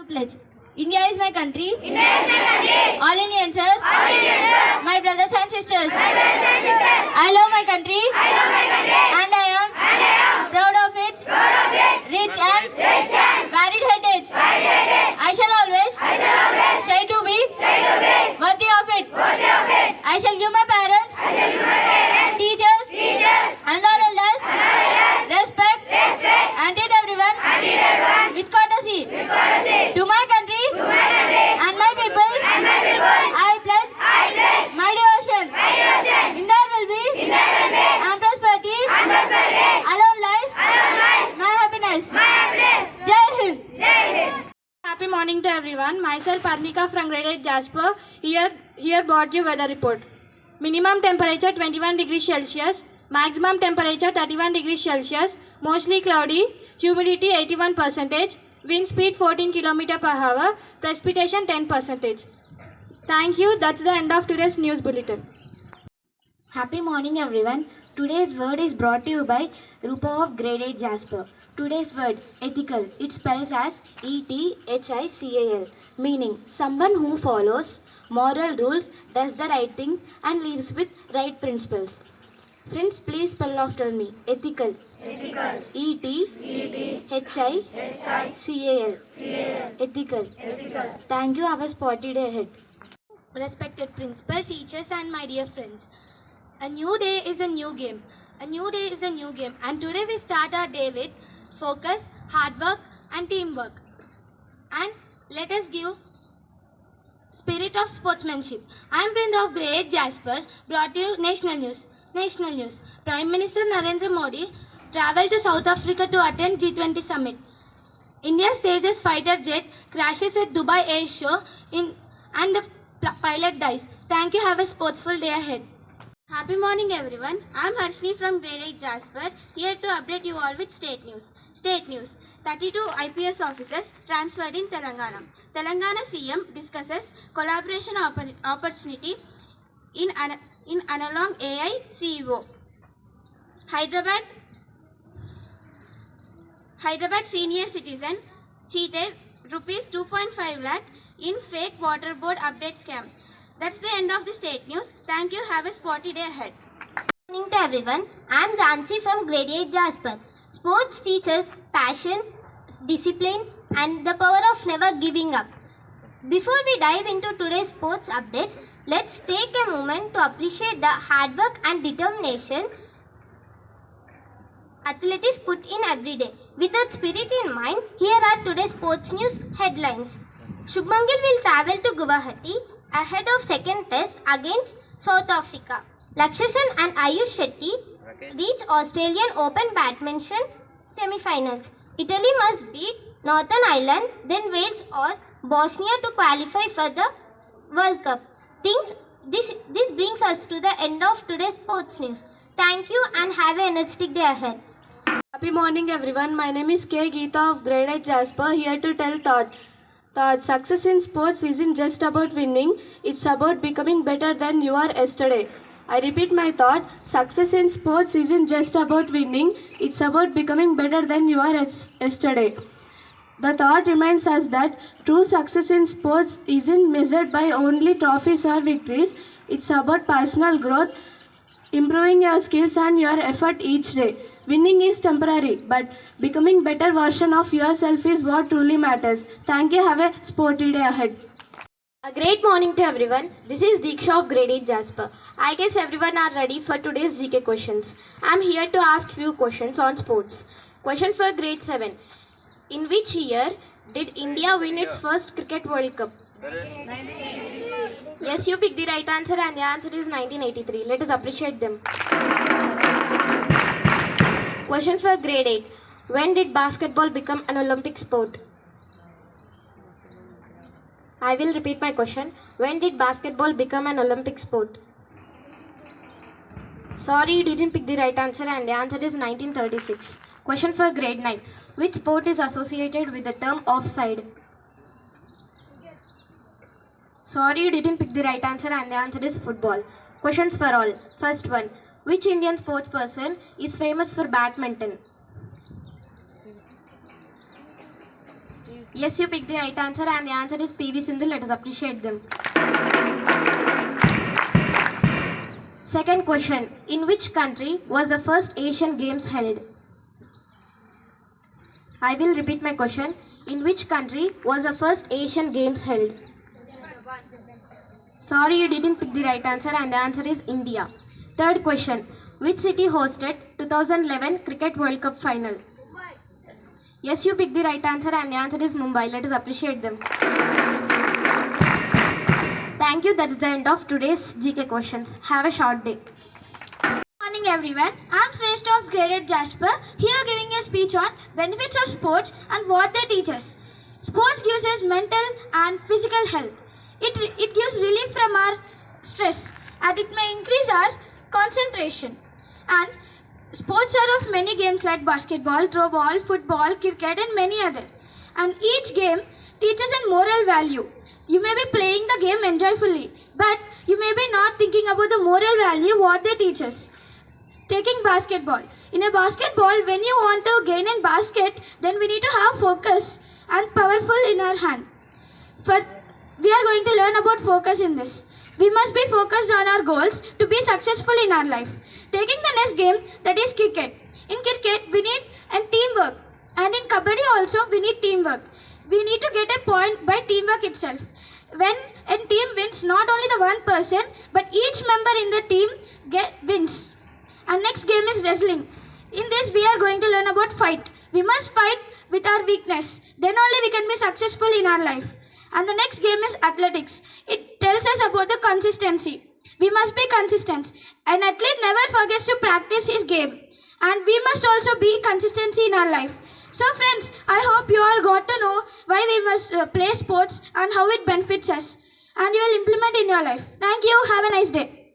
Pledge. India is my country. India is my country. All Indians, sir. All Indians, sir. My brothers and sisters. My brothers and sisters. I love my country. I love my country. And I am proud of its Proud of its rich and rich and varied heritage. varied heritage. I shall always strive to be worthy of it. Worthy of it. I shall give my parents, I shall give my parents, teachers, teachers, and all elders respect and treat everyone with courtesy. To my country and my people, I pledge my devotion. In there will be and prosperity. Alone lies my happiness. Jai Hind. Happy morning to everyone. Myself Parnika from Grade-VIII Jasper. Here brought you weather report. Minimum temperature 21 degrees Celsius. Maximum temperature 31 degrees Celsius. Mostly cloudy. Humidity 81%. Wind speed 14 km per hour. Precipitation 10%. Thank you. That's the end of today's news bulletin. Happy morning everyone. Today's word is brought to you by Rupa of Grade-VIII Jasper. Today's word, ethical. It spells as E-T-H-I-C-A-L. Meaning, someone who follows moral rules, does the right thing and lives with right principles. Friends, please spell after me. Ethical. E-T-H-I-C-A-L. Ethical. Thank you. Have a spotty day ahead. Respected principal, teachers and my dear friends. A new day is a new game. A new day is a new game. And today we start our day with focus, hard work and teamwork. And let us give spirit of sportsmanship. I am Brinda of Grade Jasper, brought you national news. National news. Prime Minister Narendra Modi travelled to South Africa to attend G20 summit. India's Tejas fighter jet crashes at Dubai Air Show and the pilot dies. Thank you. Have a sportsful day ahead. Happy morning everyone. I am Harshni from Grade-VIII Jasper, here to update you all with state news. State news. 32 IPS officers transferred in Telangana. Telangana CM discusses collaboration opportunity in analog AI CEO. Hyderabad senior citizen cheated rupees 2.5 lakh in fake water board update scam. That's the end of the state news. Thank you. Have a sporty day ahead. Good morning to everyone. I am Jansi from Grade-VIII Jasper. Sports teaches passion, discipline and the power of never giving up. Before we dive into today's sports updates, let's take a moment to appreciate the hard work and determination athletes put in every day. With that spirit in mind, here are today's sports news headlines. Shubman Gill will travel to Guwahati ahead of second test against South Africa. Lakshya Sen and Ayush Shetty reach Australian Open badminton semi-finals. Italy must beat Northern Ireland, then Wales or Bosnia to qualify for the World Cup. This brings us to the end of today's sports news. Thank you and have an energetic day ahead. Happy morning everyone. My name is K. Geeta of Grade-VIII Jasper, here to tell thought. Success in sports isn't just about winning, it's about becoming better than you are yesterday. I repeat my thought, success in sports isn't just about winning, it's about becoming better than you are yesterday. The thought reminds us that true success in sports isn't measured by only trophies or victories, it's about personal growth, improving your skills and your effort each day. Winning is temporary, but becoming better version of yourself is what truly matters. Thank you. Have a sporty day ahead. A great morning to everyone. This is Diksha of Grade-VIII Jasper. I guess everyone are ready for today's GK questions. I am here to ask few questions on sports. Question for grade 7. In which year did India win its first Cricket World Cup? Yes, you picked the right answer and the answer is 1983. Let us appreciate them. Question for grade 8. When did basketball become an Olympic sport? I will repeat my question. When did basketball become an Olympic sport? Sorry, you didn't pick the right answer and the answer is 1936. Question for grade 9. Which sport is associated with the term offside? Sorry, you didn't pick the right answer and the answer is football. Questions for all. First one. Which Indian sports person is famous for badminton? Yes, you picked the right answer and the answer is PV Sindhu. Let us appreciate them. Second question. In which country was the first Asian Games held? I will repeat my question. In which country was the first Asian Games held? Sorry, you didn't pick the right answer and the answer is India. Third question. Which city hosted 2011 Cricket World Cup final? Yes, you picked the right answer and the answer is Mumbai. Let us appreciate them. Thank you. That's the end of today's GK questions. Have a short day. Good morning everyone. I'm Shrestha of Grade-VIII Jasper, here giving a speech on benefits of sports and what they teach us. Sports gives us mental and physical health. It gives relief from our stress and it may increase our concentration. And sports are of many games like basketball, throw ball, football, cricket and many others. And each game teaches a moral value. You may be playing the game enjoyfully, but you may be not thinking about the moral value what they teach us. Taking basketball. In a basketball, when you want to gain a basket, then we need to have focus and powerful in our hand. We are going to learn about focus in this. We must be focused on our goals to be successful in our life. Taking the next game, that is cricket. In cricket, we need teamwork. And in kabaddi also, we need teamwork. We need to get a point by teamwork itself. When a team wins, not only the one person, but each member in the team wins. And next game is wrestling. In this, we are going to learn about fight. We must fight with our weakness. Then only we can be successful in our life. And the next game is athletics. It tells us about the consistency. We must be consistent. An athlete never forgets to practice his game. And we must also be consistency in our life. So friends, I hope you all got to know why we must play sports and how it benefits us. And you will implement in your life. Thank you. Have a nice day.